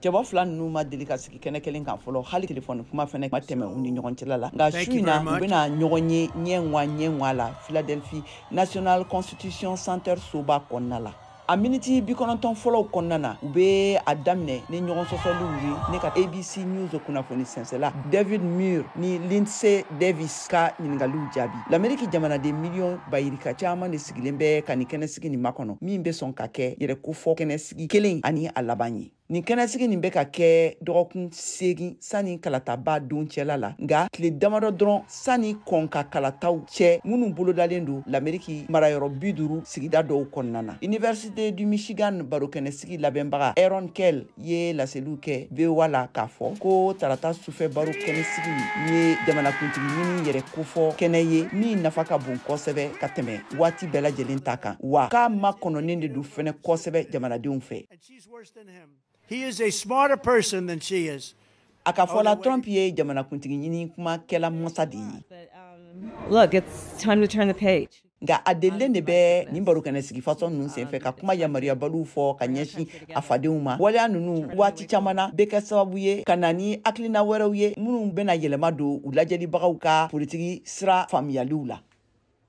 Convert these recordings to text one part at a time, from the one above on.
cɛbɔ fila ninnu ma deli ka sigi kɛnɛ kelen kan fɔlɔ hali telefɔni kuma fɛnɛ ma tɛmɛ u ni ɲɔgɔn cɛla la nka su in na u bɛna ɲɔgɔn ye ɲɛŋwa la Philadelphie National Constitution Center soba kɔnɔna la. A miniti 90 fɔlɔw kɔnɔna na u bɛ a daminɛ ni ɲɔgɔn sɔsɔliw ye ne ka ABC News kunnafoni sɛnsɛla David Muir ni Lindsay Davis ka ɲininkaliw jaabi. L'Amérique jamanaden miliyɔn bayirika caman de sigilen bɛ ka nin kɛnɛsigi nin makɔnɔ min bɛ sɔn ka kɛ yɛrɛkofɔ kɛnɛsigi kelen ani a laban ye. Nin kɛnɛsigi nin bɛ ka kɛ dɔgɔkun 8 sani kalataba don cɛla la nka tile damadɔ dɔrɔn sani kɔn ka kalataw cɛ minnu bolodalen don l'Amérique marayɔrɔ 50 sigida dɔw kɔnɔna na. Université du Michigan barokɛnɛsigi labɛnbaga Aaron Kell ye laseliw kɛ VOA la k'a fɔ ko tarata sufɛ barokɛnɛsigi nin ye jamanakuntigi ɲini yɛrɛ kofɔ kɛnɛ ye min nafa ka bon kosɛbɛ ka tɛmɛ waati bɛɛ lajɛlen ta kan wa k'a ma kɔnɔnen de don fɛnɛ kosɛbɛ jamanadenw fɛ. He is a smarter person than she is. A ka fɔ la Trump ye jamanakuntigi ɲini kuma kɛla masa de ye. Look, it's time to turn the page. Nka a delilen de bɛ nin barokɛnɛsigi fasɔn ninnu senfɛ ka kuma yamaruyabaliw fɔ ka ɲɛsin a fadenw ma. Waleya ninnu waati caman na bɛ kɛ sababu ye ka na ni hakilina wɛrɛw ye minnu bɛna yɛlɛma don u lajɛlibagaw ka politigi sira faamuyaliw la.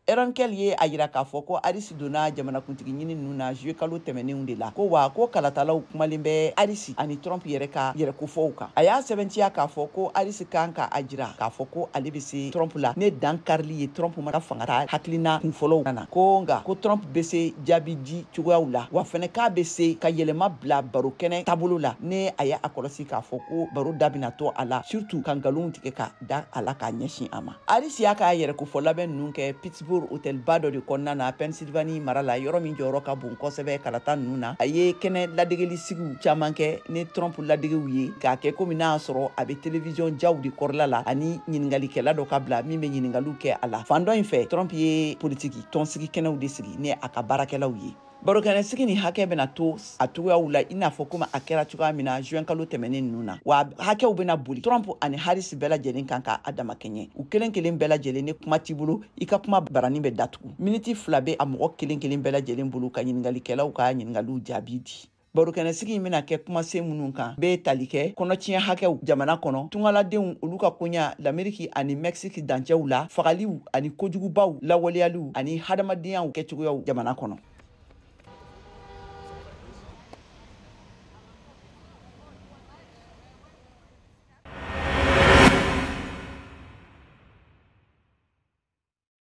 Aaron Kell ye a yira k'a fɔ ko Harris donna jamanakuntigi ɲini ninnu na juillet kalo tɛmɛnenw de la ko wa ko kalatalaw kumalen bɛ Harris ani Trump yɛrɛ ka yɛrɛkofɔw kan. A y'a sɛbɛntiya k'a fɔ ko Harris kan ka a jira k'a fɔ ko ale bɛ se Trump la ne dan karili ye Trump mara fanga ta hakilina kunfɔlɔw nana ko nka ko Trump bɛ se jaabi di cogoyaw la wa fɛnɛ k'a bɛ se ka yɛlɛma bila barokɛnɛ taabolo la ne a y'a kɔlɔsi k'a fɔ ko baro da bɛna to a la surtout ka nkalonw tigɛ ka da a la k'a ɲɛsin a ma. Harris y'a ka yɛrɛkofɔ labɛn ninnu kɛ Pittsburgh hôtel ba dɔ de kɔnɔna na Pennsylvanie mara la yɔrɔ min jɔyɔrɔ ka bon kosɛbɛ kalata ninnu na a ye kɛnɛ ladegeligiw caman kɛ ni Trump ladegew ye k'a kɛ komi n'a sɔrɔ a bɛ télévision jaw de kɔrɔla la ani ɲiningalikɛla dɔ ka bila min bɛ ɲininkaliw kɛ a la. Fan dɔ in fɛ Trump ye politiki tɔnsigi kɛnɛw de sigi ni a ka baarakɛlaw ye. Barokɛnɛsigi ni hakɛ bɛna to a cogoyaw la i n'a fɔ komi a kɛra cogoya min na juin kalo tɛmɛnen ninnu na wa hakɛw bɛna boli Trump ani Harris bɛɛ lajɛlen kan ka a dama kɛɲɛ u kelen kelen bɛɛ lajɛlen ni kuma t'i bolo i ka kuma barani bɛ datugu miniti 2 bɛ a mɔgɔ kelen kelen bɛɛ lajɛlen bolo ka ɲiningalikɛlaw ka ɲininkaliw jaabi di. Barokɛnɛsigi in bɛna kɛ kumasen minnu kan bɛ tali kɛ kɔnɔtiɲɛ hakɛw jamana kɔnɔ tungaladenw olu ka koɲa l'Amérique ani Mexique dancɛw la fagaliw ani kojugubaw lawaleyaliw ani hadamadenyaw kɛcogoyaw jamana kɔnɔ.